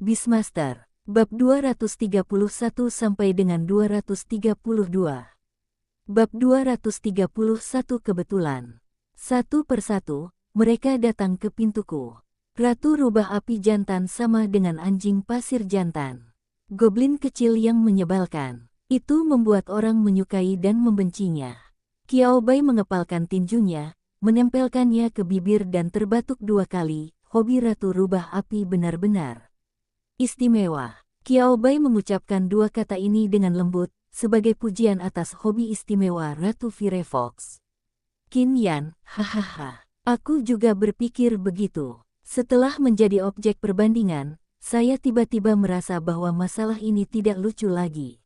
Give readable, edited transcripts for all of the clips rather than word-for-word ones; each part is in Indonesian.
Beastmaster, bab 231 sampai dengan 232. Bab 231 kebetulan. Satu persatu, mereka datang ke pintuku. Ratu rubah api jantan sama dengan anjing pasir jantan. Goblin kecil yang menyebalkan. Itu membuat orang menyukai dan membencinya. Qiao Bai mengepalkan tinjunya, menempelkannya ke bibir dan terbatuk 2 kali. Hobi ratu rubah api benar-benar istimewa. Qiao Bai mengucapkan 2 kata ini dengan lembut, sebagai pujian atas hobi istimewa Ratu Firefox. Qin Yan, hahaha. Aku juga berpikir begitu. Setelah menjadi objek perbandingan, saya tiba-tiba merasa bahwa masalah ini tidak lucu lagi.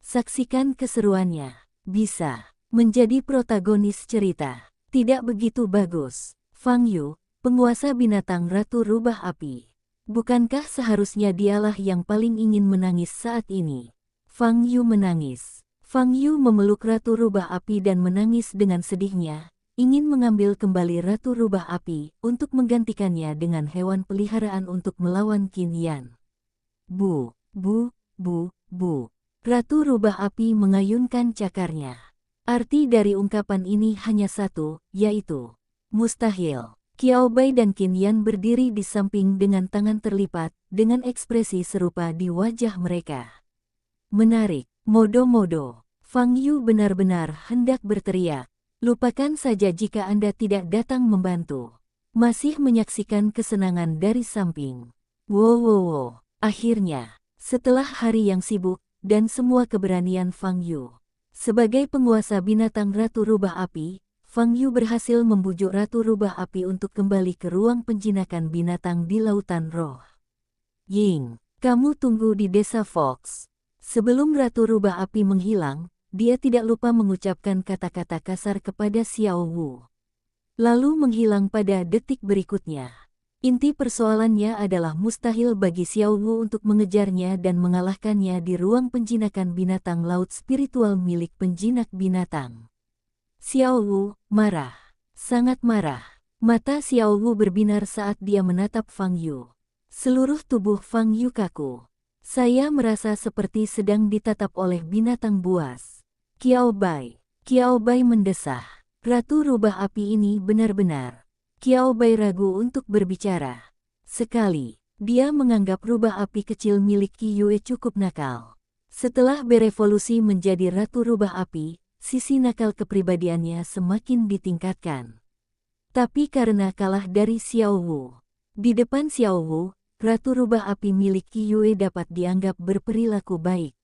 Saksikan keseruannya. Bisa menjadi protagonis cerita. Tidak begitu bagus. Fang Yu, penguasa binatang Ratu Rubah Api. Bukankah seharusnya dialah yang paling ingin menangis saat ini? Fang Yu menangis. Fang Yu memeluk Ratu Rubah Api dan menangis dengan sedihnya, ingin mengambil kembali Ratu Rubah Api untuk menggantikannya dengan hewan peliharaan untuk melawan Qin Yan. Bu, bu, bu, bu. Ratu Rubah Api mengayunkan cakarnya. Arti dari ungkapan ini hanya satu, yaitu mustahil. Qiao Bai dan Qin Yan berdiri di samping dengan tangan terlipat, dengan ekspresi serupa di wajah mereka. Menarik, modo-modo. Fang Yu benar-benar hendak berteriak. Lupakan saja jika Anda tidak datang membantu. Masih menyaksikan kesenangan dari samping. Wow. Akhirnya, setelah hari yang sibuk, dan semua keberanian Fang Yu. Sebagai penguasa binatang Ratu Rubah Api, Fang Yu berhasil membujuk Ratu Rubah Api untuk kembali ke ruang penjinakan binatang di Lautan Roh. Ying, kamu tunggu di desa Fox. Sebelum Ratu Rubah Api menghilang, dia tidak lupa mengucapkan kata-kata kasar kepada Xiao Wu. Lalu menghilang pada detik berikutnya. Inti persoalannya adalah mustahil bagi Xiao Wu untuk mengejarnya dan mengalahkannya di ruang penjinakan binatang laut spiritual milik penjinak binatang. Xiao Wu marah, sangat marah. Mata Xiao Wu berbinar saat dia menatap Fang Yu. Seluruh tubuh Fang Yu kaku. Saya merasa seperti sedang ditatap oleh binatang buas. Qiao Bai mendesah. Ratu Rubah Api ini benar-benar. Qiao Bai ragu untuk berbicara. Sekali, dia menganggap rubah api kecil milik Qi Yue cukup nakal. Setelah berevolusi menjadi Ratu Rubah Api, sisi nakal kepribadiannya semakin ditingkatkan. Tapi karena kalah dari Xiao Wu, di depan Xiao Wu, Ratu Rubah Api milik Qi Yue dapat dianggap berperilaku baik.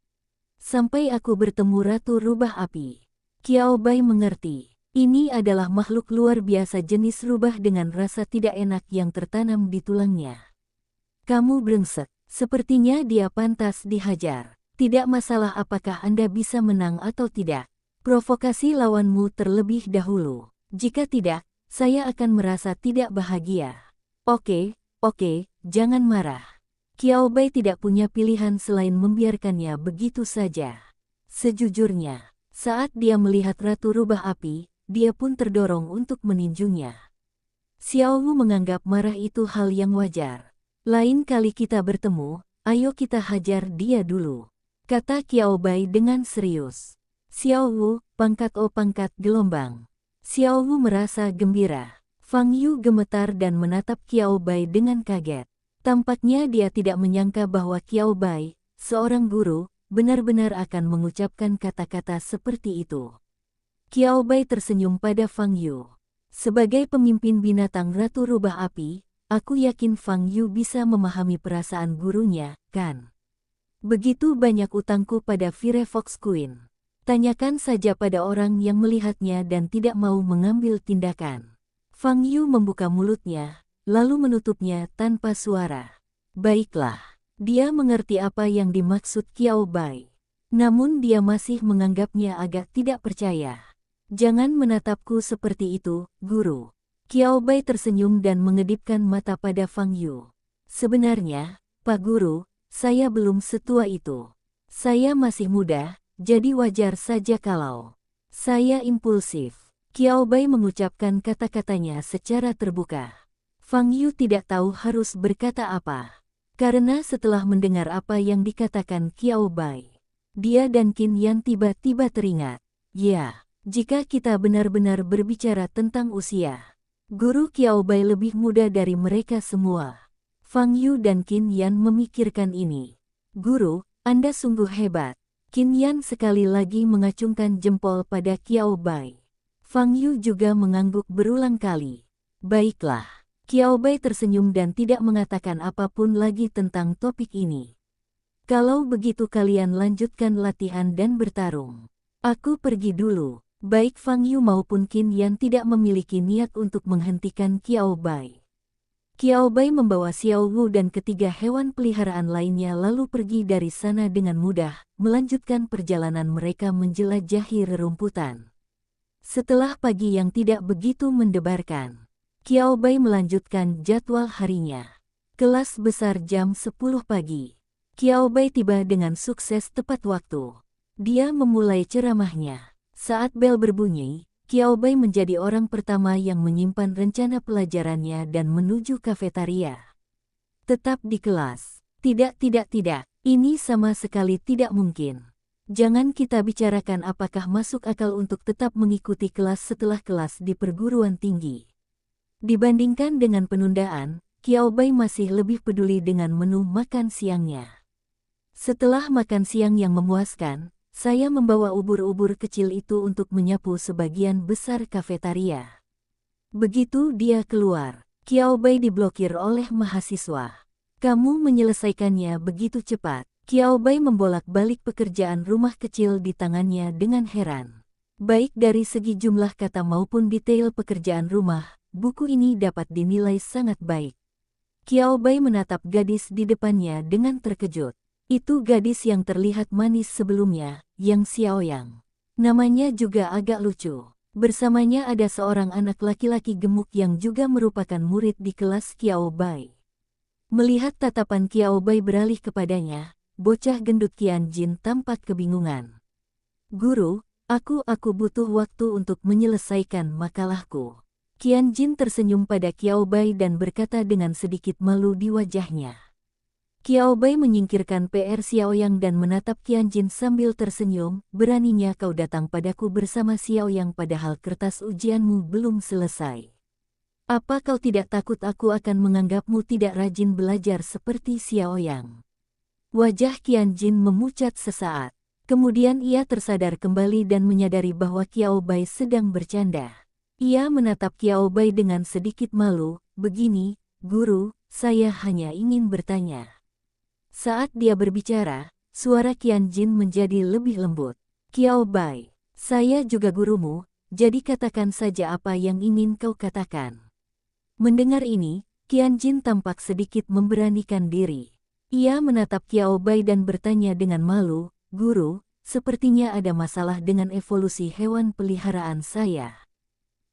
Sampai aku bertemu Ratu Rubah Api. Qiao Bai mengerti. Ini adalah makhluk luar biasa jenis rubah dengan rasa tidak enak yang tertanam di tulangnya. Kamu brengsek. Sepertinya dia pantas dihajar. Tidak masalah apakah Anda bisa menang atau tidak. Provokasi lawanmu terlebih dahulu. Jika tidak, saya akan merasa tidak bahagia. Oke, jangan marah. Qiao Bai tidak punya pilihan selain membiarkannya begitu saja. Sejujurnya, saat dia melihat Ratu Rubah Api, dia pun terdorong untuk meninjunya. Xiao Wu menganggap marah itu hal yang wajar. Lain kali kita bertemu, ayo kita hajar dia dulu, kata Qiao Bai dengan serius. Xiao Wu, pangkat gelombang. Xiao Wu merasa gembira. Fang Yu gemetar dan menatap Qiao Bai dengan kaget. Tampaknya dia tidak menyangka bahwa Qiao Bai, seorang guru, benar-benar akan mengucapkan kata-kata seperti itu. Qiao Bai tersenyum pada Fang Yu. Sebagai pemimpin binatang Ratu Rubah Api, aku yakin Fang Yu bisa memahami perasaan gurunya, kan? Begitu banyak utangku pada Firefox Queen. Tanyakan saja pada orang yang melihatnya dan tidak mau mengambil tindakan. Fang Yu membuka mulutnya, lalu menutupnya tanpa suara. Baiklah, dia mengerti apa yang dimaksud Qiao Bai. Namun dia masih menganggapnya agak tidak percaya. Jangan menatapku seperti itu, guru. Qiao Bai tersenyum dan mengedipkan mata pada Fang Yu. Sebenarnya, Pak Guru, saya belum setua itu. Saya masih muda, jadi wajar saja kalau saya impulsif. Qiao Bai mengucapkan kata-katanya secara terbuka. Fang Yu tidak tahu harus berkata apa. Karena setelah mendengar apa yang dikatakan Qiao Bai, dia dan Qin Yan tiba-tiba teringat. Ya, jika kita benar-benar berbicara tentang usia, guru Qiao Bai lebih muda dari mereka semua. Fang Yu dan Qin Yan memikirkan ini. Guru, Anda sungguh hebat. Qin Yan sekali lagi mengacungkan jempol pada Qiao Bai. Fang Yu juga mengangguk berulang kali. Baiklah. Qiao Bai tersenyum dan tidak mengatakan apapun lagi tentang topik ini. Kalau begitu kalian lanjutkan latihan dan bertarung. Aku pergi dulu. Baik Fang Yu maupun Qin Yan tidak memiliki niat untuk menghentikan Qiao Bai. Qiao Bai membawa Xiao Wu dan ketiga hewan peliharaan lainnya lalu pergi dari sana dengan mudah, melanjutkan perjalanan mereka menjelajahi rerumputan. Setelah pagi yang tidak begitu mendebarkan, Qiao Bai melanjutkan jadwal harinya. Kelas besar jam 10 pagi. Qiao Bai tiba dengan sukses tepat waktu. Dia memulai ceramahnya. Saat bel berbunyi, Qiao Bai menjadi orang pertama yang menyimpan rencana pelajarannya dan menuju kafetaria. Tetap di kelas. Tidak. Ini sama sekali tidak mungkin. Jangan kita bicarakan apakah masuk akal untuk tetap mengikuti kelas setelah kelas di perguruan tinggi. Dibandingkan dengan penundaan, Qiao Bai masih lebih peduli dengan menu makan siangnya. Setelah makan siang yang memuaskan, saya membawa ubur-ubur kecil itu untuk menyapu sebagian besar kafetaria. Begitu dia keluar, Qiao Bai diblokir oleh mahasiswa. Kamu menyelesaikannya begitu cepat. Qiao Bai membolak-balik pekerjaan rumah kecil di tangannya dengan heran. Baik dari segi jumlah kata maupun detail pekerjaan rumah, buku ini dapat dinilai sangat baik. Qiao Bai menatap gadis di depannya dengan terkejut. Itu gadis yang terlihat manis sebelumnya, Yang Xiaoyang. Namanya juga agak lucu. Bersamanya ada seorang anak laki-laki gemuk yang juga merupakan murid di kelas Qiao Bai. Melihat tatapan Qiao Bai beralih kepadanya, bocah gendut Qianjin tampak kebingungan. Guru, aku butuh waktu untuk menyelesaikan makalahku. Qianjin tersenyum pada Qiao Bai dan berkata dengan sedikit malu di wajahnya. Qiao Bai menyingkirkan PR Xiaoyang dan menatap Qianjin sambil tersenyum. Beraninya kau datang padaku bersama Xiaoyang padahal kertas ujianmu belum selesai. Apa kau tidak takut aku akan menganggapmu tidak rajin belajar seperti Xiaoyang? Wajah Qianjin memucat sesaat. Kemudian ia tersadar kembali dan menyadari bahwa Qiao Bai sedang bercanda. Ia menatap Qiao Bai dengan sedikit malu. Begini, guru, saya hanya ingin bertanya. Saat dia berbicara, suara Qianjin menjadi lebih lembut. Qiao Bai, saya juga gurumu, jadi katakan saja apa yang ingin kau katakan. Mendengar ini, Qianjin tampak sedikit memberanikan diri. Ia menatap Qiao Bai dan bertanya dengan malu, Guru, sepertinya ada masalah dengan evolusi hewan peliharaan saya.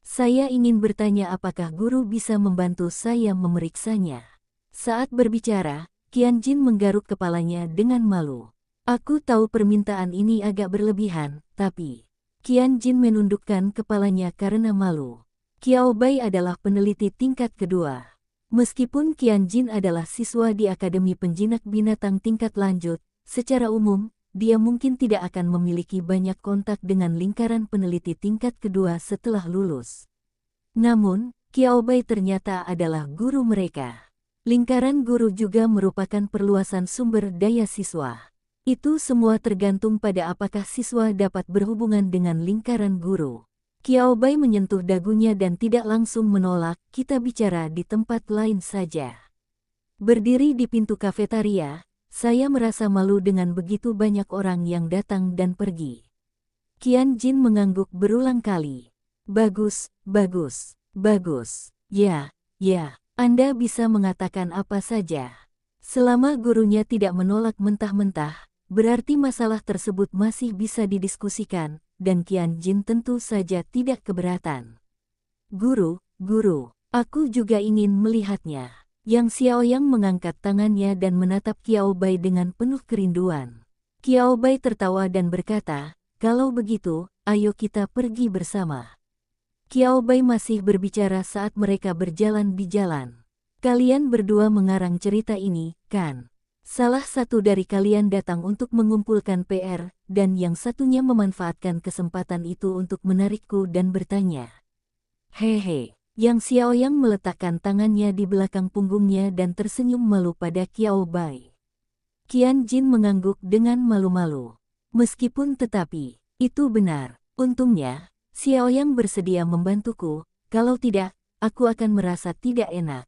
Saya ingin bertanya apakah guru bisa membantu saya memeriksanya. Saat berbicara, Qianjin menggaruk kepalanya dengan malu. Aku tahu permintaan ini agak berlebihan, tapi... Qianjin menundukkan kepalanya karena malu. Qiao Bai adalah peneliti tingkat kedua. Meskipun Qianjin adalah siswa di Akademi Penjinak Binatang tingkat lanjut, secara umum, dia mungkin tidak akan memiliki banyak kontak dengan lingkaran peneliti tingkat kedua setelah lulus. Namun, Qiao Bai ternyata adalah guru mereka. Lingkaran guru juga merupakan perluasan sumber daya siswa. Itu semua tergantung pada apakah siswa dapat berhubungan dengan lingkaran guru. Qiao Bai menyentuh dagunya dan tidak langsung menolak, kita bicara di tempat lain saja. Berdiri di pintu kafetaria, saya merasa malu dengan begitu banyak orang yang datang dan pergi. Qianjin mengangguk berulang kali. Bagus. Ya, Anda bisa mengatakan apa saja. Selama gurunya tidak menolak mentah-mentah, berarti masalah tersebut masih bisa didiskusikan, dan Qianjin tentu saja tidak keberatan. Guru, aku juga ingin melihatnya. Yang Xiaoyang mengangkat tangannya dan menatap Qiao Bai dengan penuh kerinduan. Qiao Bai tertawa dan berkata, kalau begitu, ayo kita pergi bersama. Qiao Bai masih berbicara saat mereka berjalan di jalan. Kalian berdua mengarang cerita ini, kan? Salah satu dari kalian datang untuk mengumpulkan PR, dan yang satunya memanfaatkan kesempatan itu untuk menarikku dan bertanya. Hehe, Yang Xiaoyang meletakkan tangannya di belakang punggungnya dan tersenyum malu pada Qiao Bai. Qian Jin mengangguk dengan malu-malu. Meskipun tetapi, itu benar. Untungnya, Xiaoyang bersedia membantuku, kalau tidak, aku akan merasa tidak enak.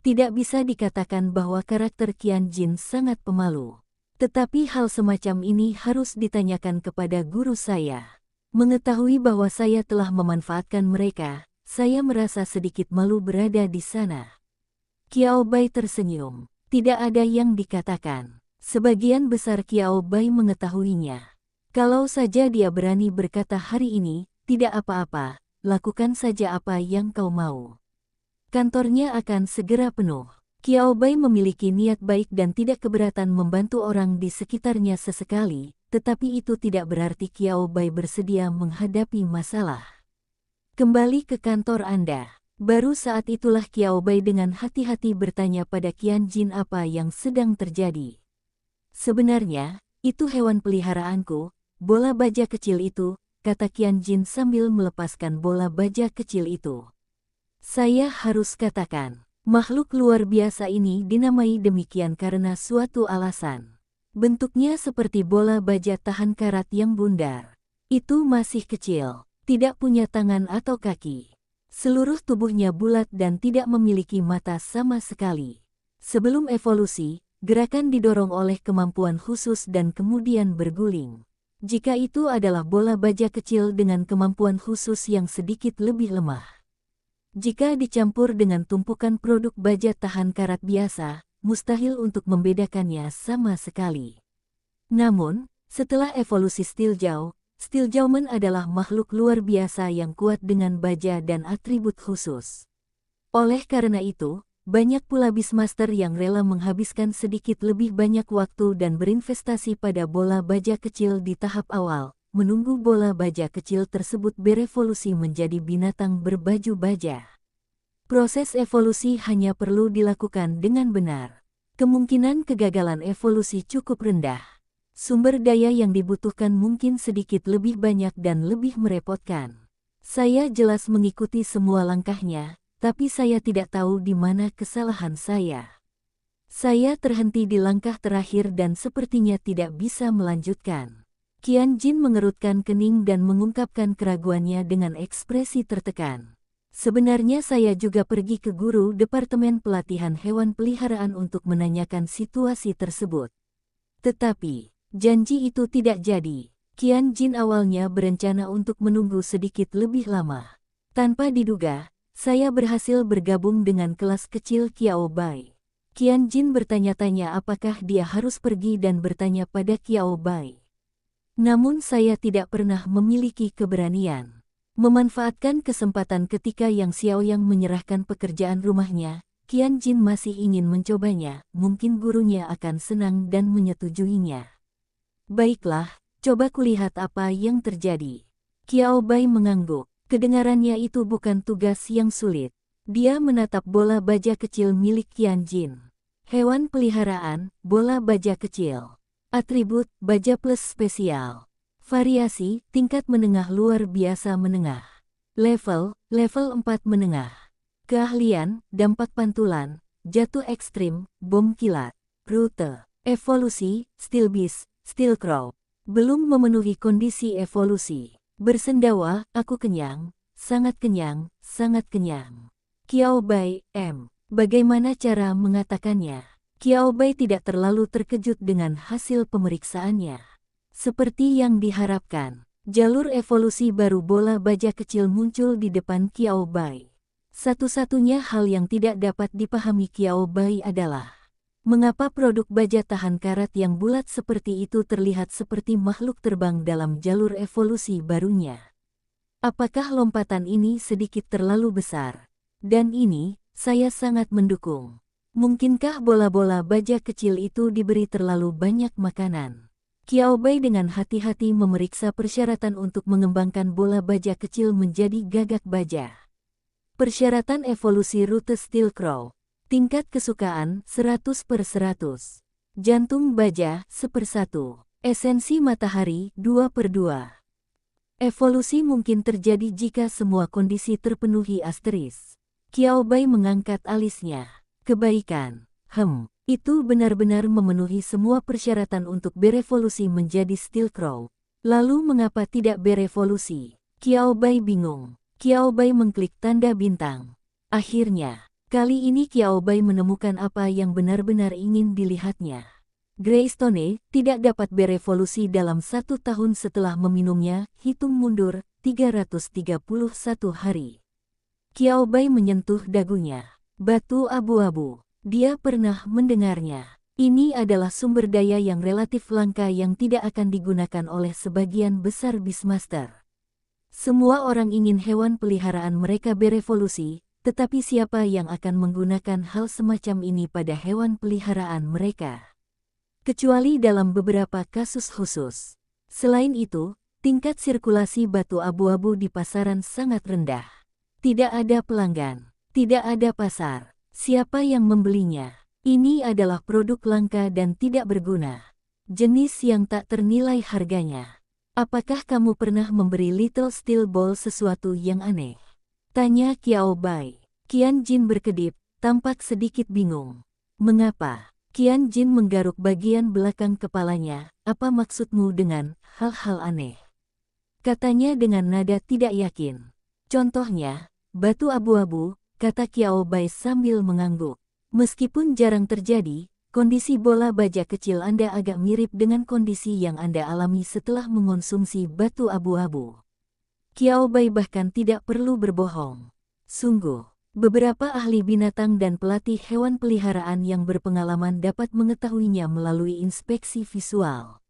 Tidak bisa dikatakan bahwa karakter Qian Jin sangat pemalu. Tetapi hal semacam ini harus ditanyakan kepada guru saya. Mengetahui bahwa saya telah memanfaatkan mereka, saya merasa sedikit malu berada di sana. Qiao Bai tersenyum. Tidak ada yang dikatakan. Sebagian besar Qiao Bai mengetahuinya. Kalau saja dia berani berkata hari ini, tidak apa-apa, lakukan saja apa yang kau mau. Kantornya akan segera penuh. Qiao Bai memiliki niat baik dan tidak keberatan membantu orang di sekitarnya sesekali, tetapi itu tidak berarti Qiao Bai bersedia menghadapi masalah. Kembali ke kantor Anda. Baru saat itulah Qiao Bai dengan hati-hati bertanya pada Qian Jin apa yang sedang terjadi. Sebenarnya, itu hewan peliharaanku, bola baja kecil itu, kata Qian Jin sambil melepaskan bola baja kecil itu. Saya harus katakan, makhluk luar biasa ini dinamai demikian karena suatu alasan. Bentuknya seperti bola baja tahan karat yang bundar. Itu masih kecil. Tidak punya tangan atau kaki. Seluruh tubuhnya bulat dan tidak memiliki mata sama sekali. Sebelum evolusi, gerakan didorong oleh kemampuan khusus dan kemudian berguling. Jika itu adalah bola baja kecil dengan kemampuan khusus yang sedikit lebih lemah. Jika dicampur dengan tumpukan produk baja tahan karat biasa, mustahil untuk membedakannya sama sekali. Namun, setelah evolusi Steeljaw adalah makhluk luar biasa yang kuat dengan baja dan atribut khusus. Oleh karena itu, banyak pula Beastmaster yang rela menghabiskan sedikit lebih banyak waktu dan berinvestasi pada bola baja kecil di tahap awal, menunggu bola baja kecil tersebut berevolusi menjadi binatang berbaju baja. Proses evolusi hanya perlu dilakukan dengan benar. Kemungkinan kegagalan evolusi cukup rendah. Sumber daya yang dibutuhkan mungkin sedikit lebih banyak dan lebih merepotkan. Saya jelas mengikuti semua langkahnya, tapi saya tidak tahu di mana kesalahan saya. Saya terhenti di langkah terakhir dan sepertinya tidak bisa melanjutkan. Qian Jin mengerutkan kening dan mengungkapkan keraguannya dengan ekspresi tertekan. Sebenarnya saya juga pergi ke guru Departemen Pelatihan Hewan Peliharaan untuk menanyakan situasi tersebut. Tetapi, janji itu tidak jadi. Qian Jin awalnya berencana untuk menunggu sedikit lebih lama. Tanpa diduga, saya berhasil bergabung dengan kelas kecil Qiao Bai. Qian Jin bertanya-tanya apakah dia harus pergi dan bertanya pada Qiao Bai. Namun saya tidak pernah memiliki keberanian. Memanfaatkan kesempatan ketika Yang Xiaoyang menyerahkan pekerjaan rumahnya, Qian Jin masih ingin mencobanya, mungkin gurunya akan senang dan menyetujuinya. Baiklah, coba kulihat apa yang terjadi. Qiao Bai mengangguk. Kedengarannya itu bukan tugas yang sulit. Dia menatap bola baja kecil milik Qian Jin. Hewan peliharaan, bola baja kecil. Atribut, baja plus spesial. Variasi, tingkat menengah luar biasa menengah. Level 4 menengah. Keahlian, dampak pantulan, jatuh ekstrim, bom kilat. Rute, evolusi, Steel Beast, Steel Crow. Belum memenuhi kondisi evolusi. Bersendawa, aku kenyang, sangat kenyang, sangat kenyang. Qiao Bai, M. Bagaimana cara mengatakannya? Qiao Bai tidak terlalu terkejut dengan hasil pemeriksaannya. Seperti yang diharapkan, jalur evolusi baru bola baja kecil muncul di depan Qiao Bai. Satu-satunya hal yang tidak dapat dipahami Qiao Bai adalah mengapa produk baja tahan karat yang bulat seperti itu terlihat seperti makhluk terbang dalam jalur evolusi barunya. Apakah lompatan ini sedikit terlalu besar? Dan ini, saya sangat mendukung. Mungkinkah bola-bola baja kecil itu diberi terlalu banyak makanan? Qiao Bai dengan hati-hati memeriksa persyaratan untuk mengembangkan bola baja kecil menjadi gagak baja. Persyaratan evolusi rute Steel Crow. Tingkat kesukaan 100/100. Jantung baja 1/1. Esensi matahari 2/2. Evolusi mungkin terjadi jika semua kondisi terpenuhi asterisk. Qiao Bai mengangkat alisnya. Kebaikan. Itu benar-benar memenuhi semua persyaratan untuk berevolusi menjadi Steel Crow. Lalu mengapa tidak berevolusi? Qiao Bai bingung. Qiao Bai mengklik tanda bintang. Akhirnya, kali ini Qiao Bai menemukan apa yang benar-benar ingin dilihatnya. Greystone tidak dapat berevolusi dalam 1 tahun setelah meminumnya, hitung mundur, 331 hari. Qiao Bai menyentuh dagunya. Batu abu-abu. Dia pernah mendengarnya. Ini adalah sumber daya yang relatif langka yang tidak akan digunakan oleh sebagian besar Beastmaster. Semua orang ingin hewan peliharaan mereka berevolusi, tetapi siapa yang akan menggunakan hal semacam ini pada hewan peliharaan mereka? Kecuali dalam beberapa kasus khusus. Selain itu, tingkat sirkulasi batu abu-abu di pasaran sangat rendah. Tidak ada pelanggan, tidak ada pasar. Siapa yang membelinya? Ini adalah produk langka dan tidak berguna. Jenis yang tak ternilai harganya. Apakah kamu pernah memberi Little Steel Ball sesuatu yang aneh? Tanya Qiao Bai. Qian Jin berkedip, tampak sedikit bingung. Mengapa? Qian Jin menggaruk bagian belakang kepalanya. Apa maksudmu dengan hal-hal aneh? Katanya dengan nada tidak yakin. Contohnya, batu abu-abu, kata Qiao Bai sambil mengangguk. Meskipun jarang terjadi, kondisi bola baja kecil Anda agak mirip dengan kondisi yang Anda alami setelah mengonsumsi batu abu-abu. Qiao Bai bahkan tidak perlu berbohong. Sungguh. Beberapa ahli binatang dan pelatih hewan peliharaan yang berpengalaman dapat mengetahuinya melalui inspeksi visual.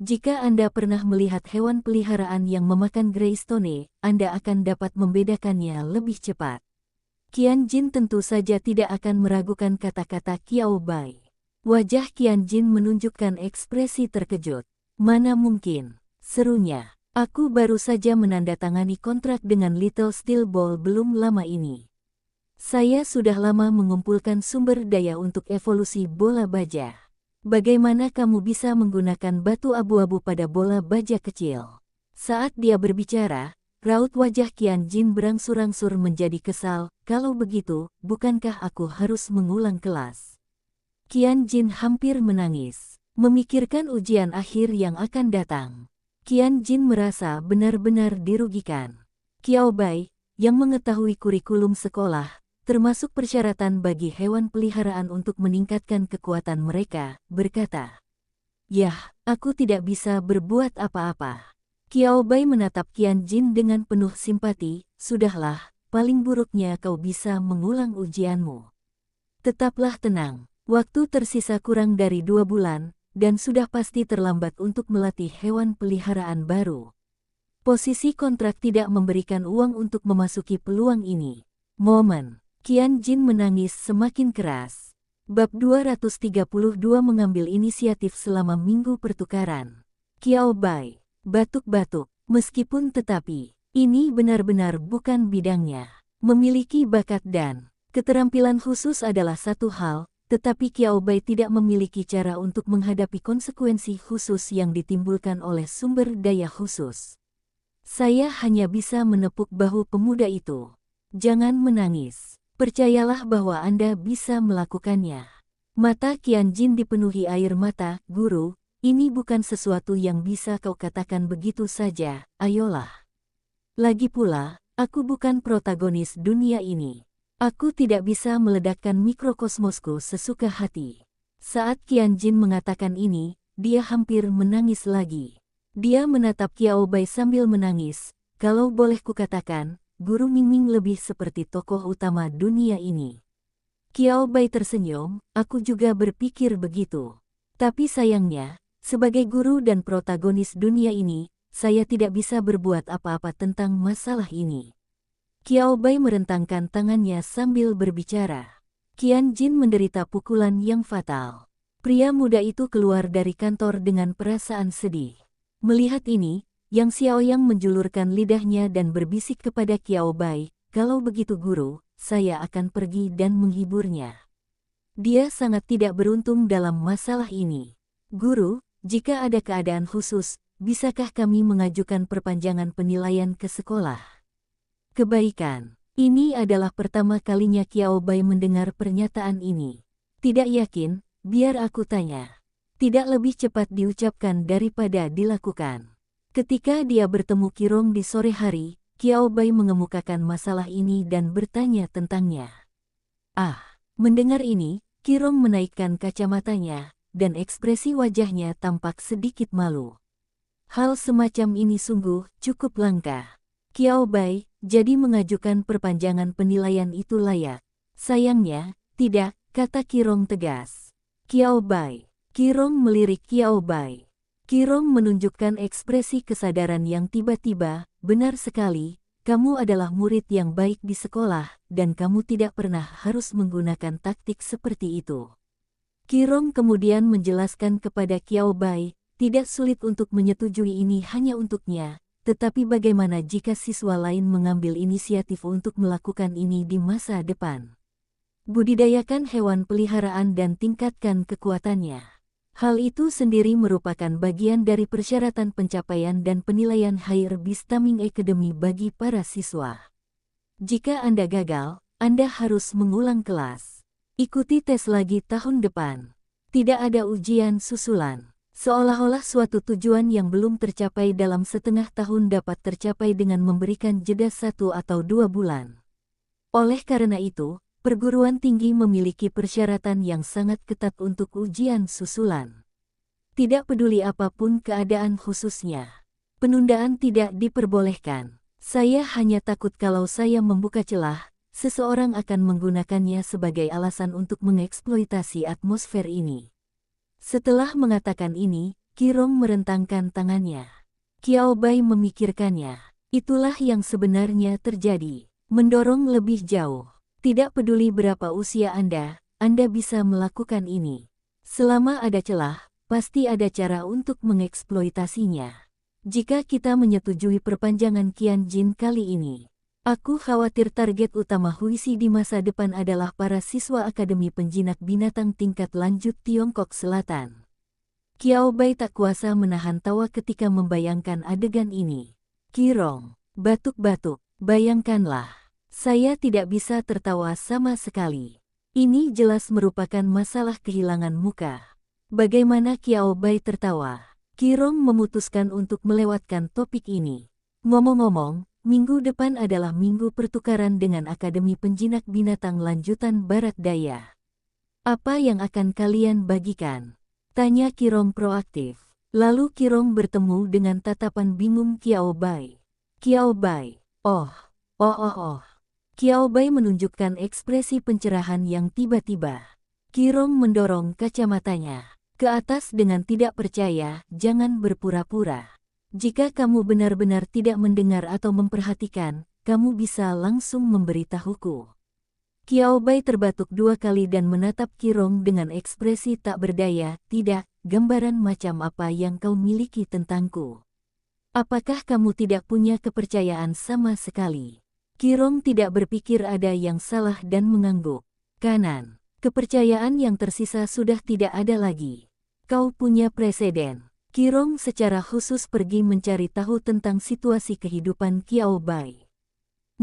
Jika Anda pernah melihat hewan peliharaan yang memakan Greystone, Anda akan dapat membedakannya lebih cepat. Qian Jin tentu saja tidak akan meragukan kata-kata Qiao Bai. Wajah Qian Jin menunjukkan ekspresi terkejut. Mana mungkin, serunya. Aku baru saja menandatangani kontrak dengan Little Steel Ball belum lama ini. Saya sudah lama mengumpulkan sumber daya untuk evolusi bola baja. Bagaimana kamu bisa menggunakan batu abu-abu pada bola baja kecil? Saat dia berbicara, raut wajah Qian Jin berangsur-angsur menjadi kesal. Kalau begitu, bukankah aku harus mengulang kelas? Qian Jin hampir menangis, memikirkan ujian akhir yang akan datang. Qian Jin merasa benar-benar dirugikan. Qiao Bai, yang mengetahui kurikulum sekolah, termasuk persyaratan bagi hewan peliharaan untuk meningkatkan kekuatan mereka, berkata, "Yah, aku tidak bisa berbuat apa-apa." Qiao Bai menatap Qian Jin dengan penuh simpati. "Sudahlah, paling buruknya kau bisa mengulang ujianmu. Tetaplah tenang, waktu tersisa kurang dari 2 bulan, dan sudah pasti terlambat untuk melatih hewan peliharaan baru. Posisi kontrak tidak memberikan uang untuk memasuki peluang ini." Momen. Qian Jin menangis semakin keras. Bab 232 mengambil inisiatif selama minggu pertukaran. Qiao Bai batuk-batuk, meskipun tetapi, ini benar-benar bukan bidangnya. Memiliki bakat dan keterampilan khusus adalah satu hal, tetapi Qiao Bai tidak memiliki cara untuk menghadapi konsekuensi khusus yang ditimbulkan oleh sumber daya khusus. Saya hanya bisa menepuk bahu pemuda itu. Jangan menangis. Percayalah bahwa Anda bisa melakukannya. Mata Qian Jin dipenuhi air mata. "Guru, ini bukan sesuatu yang bisa kau katakan begitu saja, ayolah. Lagi pula, aku bukan protagonis dunia ini. Aku tidak bisa meledakkan mikrokosmosku sesuka hati." Saat Qian Jin mengatakan ini, dia hampir menangis lagi. Dia menatap Qiao Bai sambil menangis. "Kalau boleh kukatakan, Guru Mingming lebih seperti tokoh utama dunia ini." Qiao Bai tersenyum, "Aku juga berpikir begitu. Tapi sayangnya, sebagai guru dan protagonis dunia ini, saya tidak bisa berbuat apa-apa tentang masalah ini." Qiao Bai merentangkan tangannya sambil berbicara. Qian Jin menderita pukulan yang fatal. Pria muda itu keluar dari kantor dengan perasaan sedih. Melihat ini, Yang Xiaoyang menjulurkan lidahnya dan berbisik kepada Qiao Bai, "Kalau begitu guru, saya akan pergi dan menghiburnya." Dia sangat tidak beruntung dalam masalah ini. Guru, jika ada keadaan khusus, bisakah kami mengajukan perpanjangan penilaian ke sekolah? Kebaikan. Ini adalah pertama kalinya Qiao Bai mendengar pernyataan ini. Tidak yakin, biar aku tanya. Tidak lebih cepat diucapkan daripada dilakukan. Ketika dia bertemu Qirong di sore hari, Qiao Bai mengemukakan masalah ini dan bertanya tentangnya. Mendengar ini, Qirong menaikkan kacamatanya, dan ekspresi wajahnya tampak sedikit malu. Hal semacam ini sungguh cukup langka. Qiao Bai, jadi mengajukan perpanjangan penilaian itu layak. Sayangnya, tidak, kata Qirong tegas. Qiao Bai. Qirong melirik Qiao Bai. Qirong menunjukkan ekspresi kesadaran yang tiba-tiba, benar sekali, kamu adalah murid yang baik di sekolah, dan kamu tidak pernah harus menggunakan taktik seperti itu. Qirong kemudian menjelaskan kepada Qiao Bai, tidak sulit untuk menyetujui ini hanya untuknya. Tetapi bagaimana jika siswa lain mengambil inisiatif untuk melakukan ini di masa depan? Budidayakan hewan peliharaan dan tingkatkan kekuatannya. Hal itu sendiri merupakan bagian dari persyaratan pencapaian dan penilaian Higher Beastaming Academy bagi para siswa. Jika Anda gagal, Anda harus mengulang kelas. Ikuti tes lagi tahun depan. Tidak ada ujian susulan. Seolah-olah suatu tujuan yang belum tercapai dalam setengah tahun dapat tercapai dengan memberikan jeda 1 atau 2 bulan. Oleh karena itu, perguruan tinggi memiliki persyaratan yang sangat ketat untuk ujian susulan. Tidak peduli apapun keadaan khususnya. Penundaan tidak diperbolehkan. Saya hanya takut kalau saya membuka celah, seseorang akan menggunakannya sebagai alasan untuk mengeksploitasi atmosfer ini. Setelah mengatakan ini, Qirong merentangkan tangannya. Qiao Bai memikirkannya. Itulah yang sebenarnya terjadi. Mendorong lebih jauh. Tidak peduli berapa usia Anda bisa melakukan ini. Selama ada celah, pasti ada cara untuk mengeksploitasinya. Jika kita menyetujui perpanjangan Qianjin kali ini, aku khawatir target utama Huisi di masa depan adalah para siswa Akademi Penjinak Binatang tingkat lanjut Tiongkok Selatan. Qiao Bai tak kuasa menahan tawa ketika membayangkan adegan ini. Qirong, batuk-batuk, bayangkanlah. Saya tidak bisa tertawa sama sekali. Ini jelas merupakan masalah kehilangan muka. Bagaimana Qiao Bai tertawa? Qirong memutuskan untuk melewatkan topik ini. Ngomong-ngomong, minggu depan adalah minggu pertukaran dengan Akademi Penjinak Binatang Lanjutan Barat Daya. Apa yang akan kalian bagikan? Tanya Qirong proaktif. Lalu Qirong bertemu dengan tatapan bingung Qiao Bai. Qiao Bai, oh. Qiao Bai menunjukkan ekspresi pencerahan yang tiba-tiba. Qirong mendorong kacamatanya ke atas dengan tidak percaya, jangan berpura-pura. Jika kamu benar-benar tidak mendengar atau memperhatikan, kamu bisa langsung memberitahuku. Qiao Bai terbatuk 2 kali dan menatap Qirong dengan ekspresi tak berdaya. Tidak, gambaran macam apa yang kau miliki tentangku? Apakah kamu tidak punya kepercayaan sama sekali? Qirong tidak berpikir ada yang salah dan mengangguk. Kanan, kepercayaan yang tersisa sudah tidak ada lagi. Kau punya preseden. Qirong secara khusus pergi mencari tahu tentang situasi kehidupan Qiao Bai.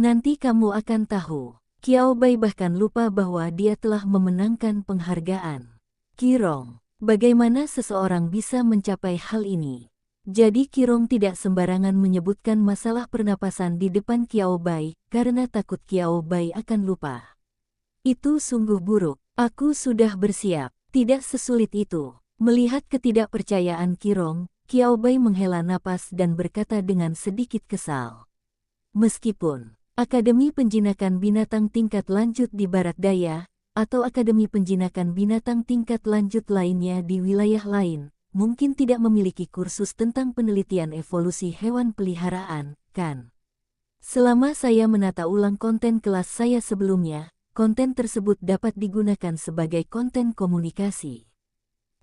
Nanti kamu akan tahu. Qiao Bai bahkan lupa bahwa dia telah memenangkan penghargaan. Qirong, bagaimana seseorang bisa mencapai hal ini? Jadi Qirong tidak sembarangan menyebutkan masalah pernapasan di depan Qiao Bai karena takut Qiao Bai akan lupa. Itu sungguh buruk. Aku sudah bersiap. Tidak sesulit itu. Melihat ketidakpercayaan Qirong, Qiao Bai menghela napas dan berkata dengan sedikit kesal. Meskipun Akademi Penjinakan Binatang Tingkat Lanjut di Barat Daya, atau Akademi Penjinakan Binatang Tingkat Lanjut lainnya di wilayah lain, mungkin tidak memiliki kursus tentang penelitian evolusi hewan peliharaan, kan? Selama saya menata ulang konten kelas saya sebelumnya, konten tersebut dapat digunakan sebagai konten komunikasi.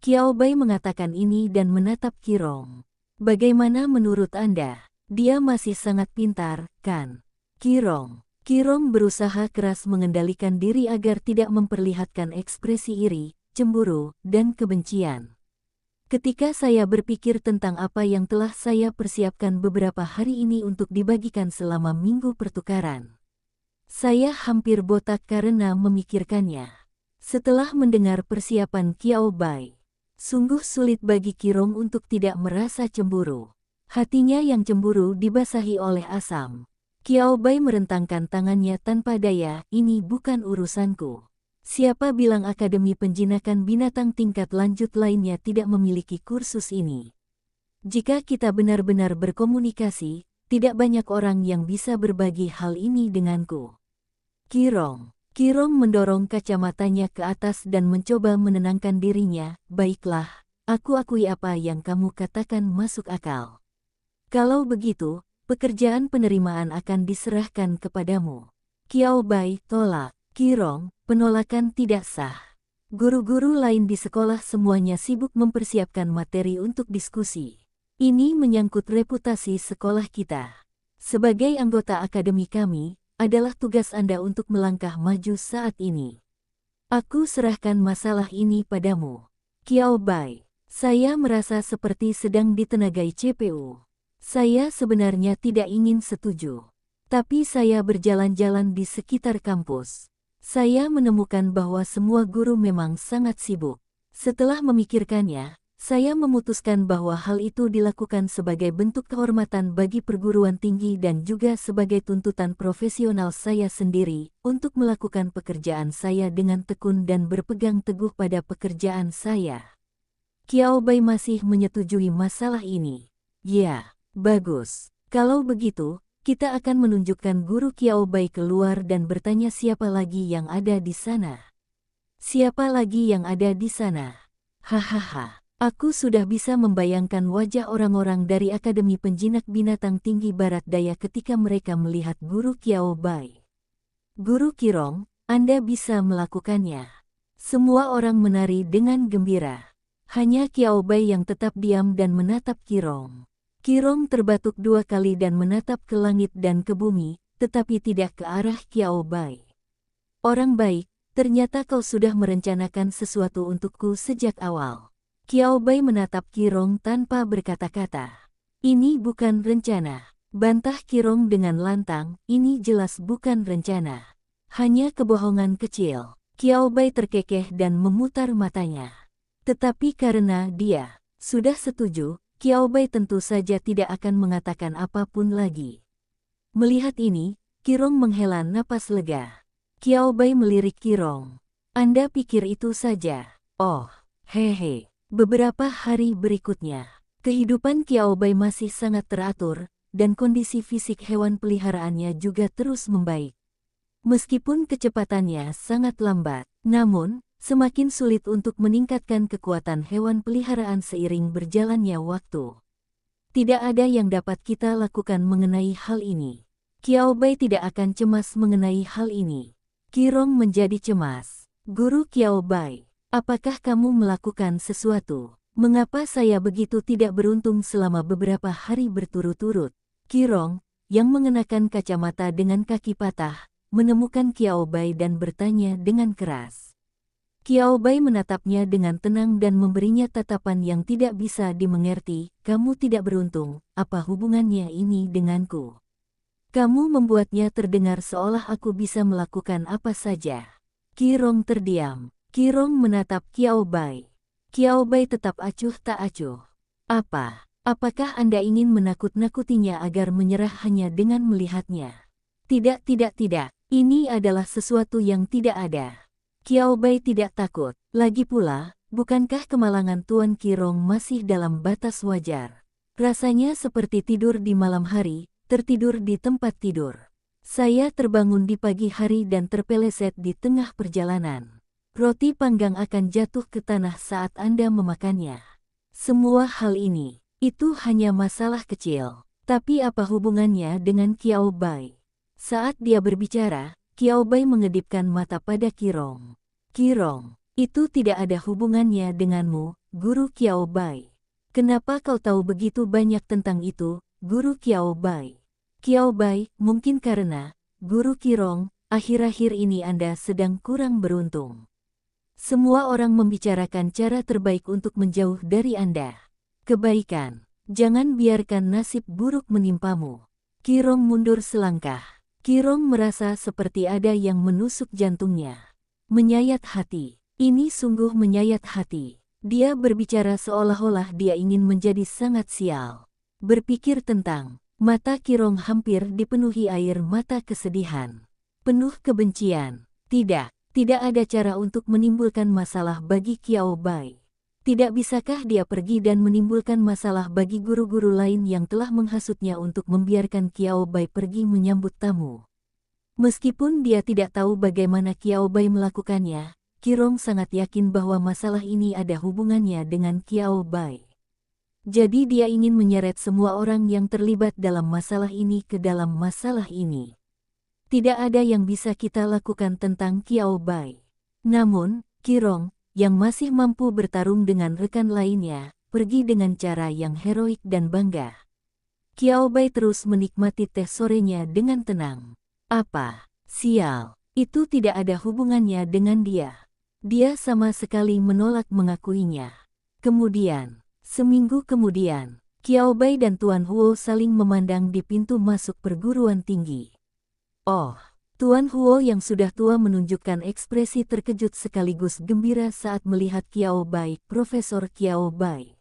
Qiao Bai mengatakan ini dan menatap Qirong. Bagaimana menurut Anda? Dia masih sangat pintar, kan? Qirong, Qirong berusaha keras mengendalikan diri agar tidak memperlihatkan ekspresi iri, cemburu, dan kebencian. Ketika saya berpikir tentang apa yang telah saya persiapkan beberapa hari ini untuk dibagikan selama minggu pertukaran, saya hampir botak karena memikirkannya. Setelah mendengar persiapan Qiao Bai, sungguh sulit bagi Qirong untuk tidak merasa cemburu. Hatinya yang cemburu dibasahi oleh asam. Qiao Bai merentangkan tangannya tanpa daya, ini bukan urusanku. Siapa bilang Akademi Penjinakan Binatang tingkat lanjut lainnya tidak memiliki kursus ini? Jika kita benar-benar berkomunikasi, tidak banyak orang yang bisa berbagi hal ini denganku. Qirong mendorong kacamatanya ke atas dan mencoba menenangkan dirinya. Baiklah, aku akui apa yang kamu katakan masuk akal. Kalau begitu, pekerjaan penerimaan akan diserahkan kepadamu. Qiao Bai tolak. Qirong, penolakan tidak sah. Guru-guru lain di sekolah semuanya sibuk mempersiapkan materi untuk diskusi. Ini menyangkut reputasi sekolah kita. Sebagai anggota akademi kami, adalah tugas Anda untuk melangkah maju saat ini. Aku serahkan masalah ini padamu. Qiao Bai, saya merasa seperti sedang ditenagai CPU. Saya sebenarnya tidak ingin setuju. Tapi saya berjalan-jalan di sekitar kampus. Saya menemukan bahwa semua guru memang sangat sibuk. Setelah memikirkannya, saya memutuskan bahwa hal itu dilakukan sebagai bentuk kehormatan bagi perguruan tinggi dan juga sebagai tuntutan profesional saya sendiri untuk melakukan pekerjaan saya dengan tekun dan berpegang teguh pada pekerjaan saya. Qiao Bai masih menyetujui masalah ini. Ya, bagus. Kalau begitu, kita akan menunjukkan guru Qiao Bai keluar dan bertanya siapa lagi yang ada di sana. Siapa lagi yang ada di sana? Hahaha, aku sudah bisa membayangkan wajah orang-orang dari Akademi Penjinak Binatang Tinggi Barat Daya ketika mereka melihat guru Qiao Bai. Guru Qirong, Anda bisa melakukannya. Semua orang menari dengan gembira. Hanya Qiao Bai yang tetap diam dan menatap Qirong. Qirong terbatuk 2 kali dan menatap ke langit dan ke bumi, tetapi tidak ke arah Qiao Bai. Orang baik, ternyata kau sudah merencanakan sesuatu untukku sejak awal. Qiao Bai menatap Qirong tanpa berkata-kata. Ini bukan rencana. Bantah Qirong dengan lantang, ini jelas bukan rencana. Hanya kebohongan kecil. Qiao Bai terkekeh dan memutar matanya. Tetapi karena dia sudah setuju, Qiao Bai tentu saja tidak akan mengatakan apapun lagi. Melihat ini, Qirong menghela napas lega. Qiao Bai melirik Qirong. Anda pikir itu saja? Oh, hehe. Beberapa hari berikutnya, kehidupan Qiao Bai masih sangat teratur, dan kondisi fisik hewan peliharaannya juga terus membaik. Meskipun kecepatannya sangat lambat, namun, semakin sulit untuk meningkatkan kekuatan hewan peliharaan seiring berjalannya waktu. Tidak ada yang dapat kita lakukan mengenai hal ini. Qiao Bai tidak akan cemas mengenai hal ini. Qirong menjadi cemas. Guru Qiao Bai, apakah kamu melakukan sesuatu? Mengapa saya begitu tidak beruntung selama beberapa hari berturut-turut? Qirong, yang mengenakan kacamata dengan kaki patah, menemukan Qiao Bai dan bertanya dengan keras. Qiao Bai menatapnya dengan tenang dan memberinya tatapan yang tidak bisa dimengerti. Kamu tidak beruntung, apa hubungannya ini denganku? Kamu membuatnya terdengar seolah aku bisa melakukan apa saja. Qirong terdiam. Qirong menatap Qiao Bai. Qiao Bai tetap acuh tak acuh. Apakah Anda ingin menakut-nakutinya agar menyerah hanya dengan melihatnya? Tidak. Ini adalah sesuatu yang tidak ada. Qiao Bai tidak takut. Lagi pula, bukankah kemalangan Tuan Qirong masih dalam batas wajar? Rasanya seperti tidur di malam hari, tertidur di tempat tidur. Saya terbangun di pagi hari dan terpeleset di tengah perjalanan. Roti panggang akan jatuh ke tanah saat Anda memakannya. Semua hal ini, itu hanya masalah kecil. Tapi apa hubungannya dengan Qiao Bai? Saat dia berbicara, Qiao Bai mengedipkan mata pada Qirong. Qirong, itu tidak ada hubungannya denganmu, Guru Qiao Bai. Kenapa kau tahu begitu banyak tentang itu, Guru Qiao Bai? Qiao Bai, mungkin karena Guru Qirong, akhir-akhir ini Anda sedang kurang beruntung. Semua orang membicarakan cara terbaik untuk menjauh dari Anda. Kebaikan, jangan biarkan nasib buruk menimpamu. Qirong mundur selangkah. Qirong merasa seperti ada yang menusuk jantungnya. Menyayat hati. Ini sungguh menyayat hati. Dia berbicara seolah-olah dia ingin menjadi sangat sial. Berpikir tentang, mata Qirong hampir dipenuhi air mata kesedihan. Penuh kebencian. Tidak ada cara untuk menimbulkan masalah bagi Qiao Bai. Tidak bisakah dia pergi dan menimbulkan masalah bagi guru-guru lain yang telah menghasutnya untuk membiarkan Qiao Bai pergi menyambut tamu? Meskipun dia tidak tahu bagaimana Qiao Bai melakukannya, Qirong sangat yakin bahwa masalah ini ada hubungannya dengan Qiao Bai. Jadi dia ingin menyeret semua orang yang terlibat dalam masalah ini ke dalam masalah ini. Tidak ada yang bisa kita lakukan tentang Qiao Bai. Namun, Qirong, yang masih mampu bertarung dengan rekan lainnya, pergi dengan cara yang heroik dan bangga. Qiao Bai terus menikmati teh sorenya dengan tenang. Apa? Sial, itu tidak ada hubungannya dengan dia. Dia sama sekali menolak mengakuinya. Kemudian, seminggu kemudian, Qiao Bai dan Tuan Huo saling memandang di pintu masuk perguruan tinggi. Oh, Tuan Huo yang sudah tua menunjukkan ekspresi terkejut sekaligus gembira saat melihat Qiao Bai, Profesor Qiao Bai.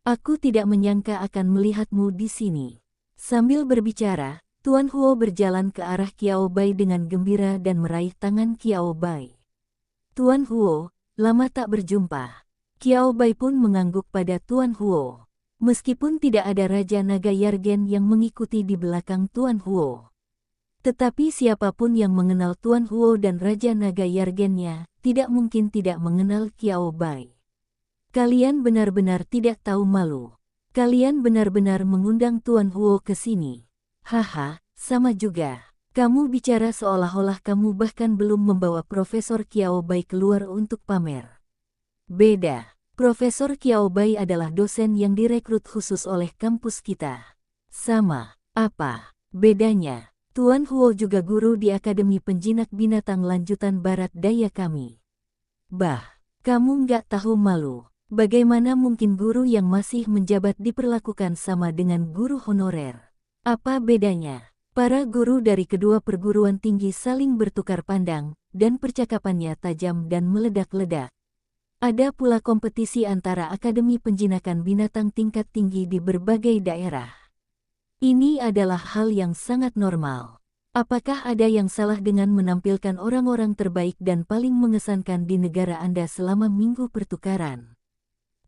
Aku tidak menyangka akan melihatmu di sini. Sambil berbicara, Tuan Huo berjalan ke arah Qiao Bai dengan gembira dan meraih tangan Qiao Bai. Tuan Huo, lama tak berjumpa. Qiao Bai pun mengangguk pada Tuan Huo. Meskipun tidak ada Raja Naga Yargen yang mengikuti di belakang Tuan Huo. Tetapi siapapun yang mengenal Tuan Huo dan Raja Naga Yargennya, tidak mungkin tidak mengenal Qiao Bai. Kalian benar-benar tidak tahu malu. Kalian benar-benar mengundang Tuan Huo ke sini. Haha, sama juga. Kamu bicara seolah-olah kamu bahkan belum membawa Profesor Qiao Bai keluar untuk pamer. Beda. Profesor Qiao Bai adalah dosen yang direkrut khusus oleh kampus kita. Sama. Apa bedanya? Tuan Huo juga guru di Akademi Penjinak Binatang Lanjutan Barat Daya kami. Bah, kamu nggak tahu malu. Bagaimana mungkin guru yang masih menjabat diperlakukan sama dengan guru honorer? Apa bedanya? Para guru dari kedua perguruan tinggi saling bertukar pandang, dan percakapannya tajam dan meledak-ledak. Ada pula kompetisi antara Akademi Penjinakan Binatang tingkat tinggi di berbagai daerah. Ini adalah hal yang sangat normal. Apakah ada yang salah dengan menampilkan orang-orang terbaik dan paling mengesankan di negara Anda selama minggu pertukaran?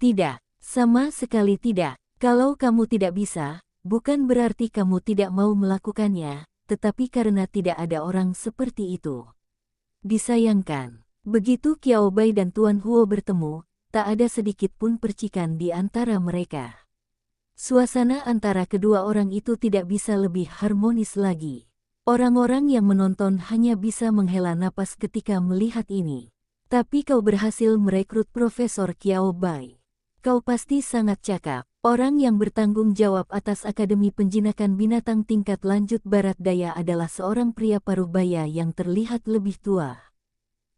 Tidak, sama sekali tidak. Kalau kamu tidak bisa, bukan berarti kamu tidak mau melakukannya, tetapi karena tidak ada orang seperti itu. Disayangkan, begitu Qiao Bai dan Tuan Huo bertemu, tak ada sedikit pun percikan di antara mereka. Suasana antara kedua orang itu tidak bisa lebih harmonis lagi. Orang-orang yang menonton hanya bisa menghela napas ketika melihat ini. Tapi kau berhasil merekrut Profesor Qiao Bai. Kau pasti sangat cakap. Orang yang bertanggung jawab atas Akademi Penjinakan Binatang tingkat lanjut Barat Daya adalah seorang pria parubaya yang terlihat lebih tua.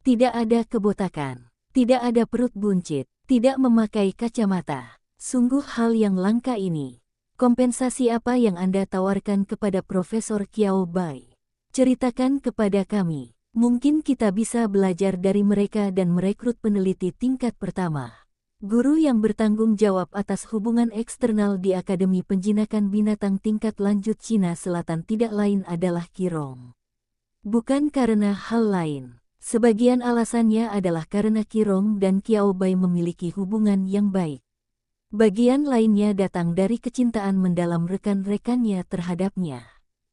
Tidak ada kebotakan, tidak ada perut buncit, tidak memakai kacamata. Sungguh hal yang langka ini. Kompensasi apa yang Anda tawarkan kepada Profesor Qiao Bai? Ceritakan kepada kami. Mungkin kita bisa belajar dari mereka dan merekrut peneliti tingkat pertama. Guru yang bertanggung jawab atas hubungan eksternal di Akademi Penjinakan Binatang tingkat lanjut Cina Selatan tidak lain adalah Qirong. Bukan karena hal lain. Sebagian alasannya adalah karena Qirong dan Qiao Bai memiliki hubungan yang baik. Bagian lainnya datang dari kecintaan mendalam rekan-rekannya terhadapnya.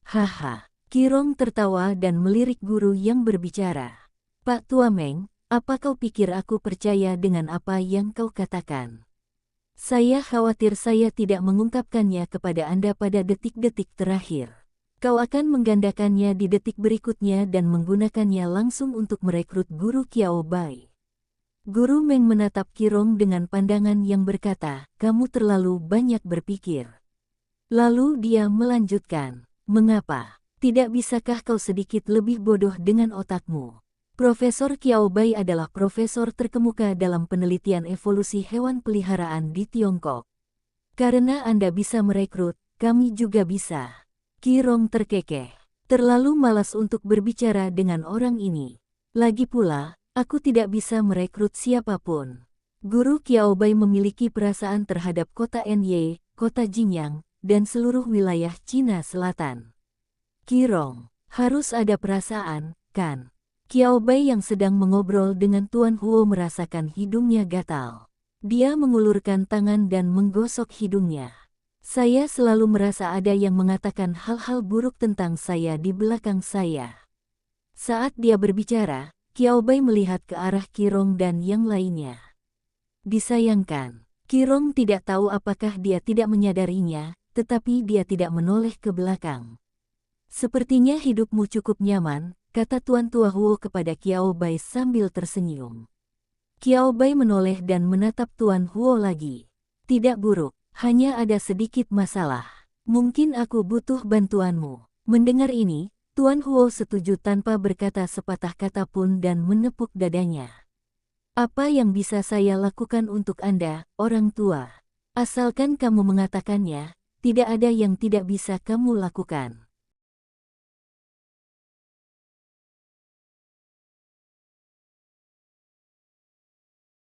Haha, Qirong tertawa dan melirik guru yang berbicara. Pak Tuameng, apa kau pikir aku percaya dengan apa yang kau katakan? Saya khawatir saya tidak mengungkapkannya kepada Anda pada detik-detik terakhir. Kau akan menggandakannya di detik berikutnya dan menggunakannya langsung untuk merekrut guru Qiao Bai. Guru Meng menatap Qirong dengan pandangan yang berkata, kamu terlalu banyak berpikir. Lalu dia melanjutkan, mengapa? Tidak bisakah kau sedikit lebih bodoh dengan otakmu? Profesor Qiao Bai adalah profesor terkemuka dalam penelitian evolusi hewan peliharaan di Tiongkok. Karena Anda bisa merekrut, kami juga bisa. Qi Rong terkekeh. Terlalu malas untuk berbicara dengan orang ini. Lagi pula, aku tidak bisa merekrut siapapun. Guru Qiao Bai memiliki perasaan terhadap kota Ny, kota Jingyang, dan seluruh wilayah Cina Selatan. Qi Rong, harus ada perasaan, kan? Qiao Bai yang sedang mengobrol dengan Tuan Huo merasakan hidungnya gatal. Dia mengulurkan tangan dan menggosok hidungnya. Saya selalu merasa ada yang mengatakan hal-hal buruk tentang saya di belakang saya. Saat dia berbicara, Qiao Bai melihat ke arah Qi Rong dan yang lainnya. Disayangkan, Qi Rong tidak tahu apakah dia tidak menyadarinya, tetapi dia tidak menoleh ke belakang. Sepertinya hidupmu cukup nyaman, kata Tuan Tua Huo kepada Qiao Bai sambil tersenyum. Qiao Bai menoleh dan menatap Tuan Huo lagi. Tidak buruk, hanya ada sedikit masalah. Mungkin aku butuh bantuanmu. Mendengar ini, Tuan Huo setuju tanpa berkata sepatah kata pun dan menepuk dadanya. Apa yang bisa saya lakukan untuk Anda, orang tua? Asalkan kamu mengatakannya, tidak ada yang tidak bisa kamu lakukan.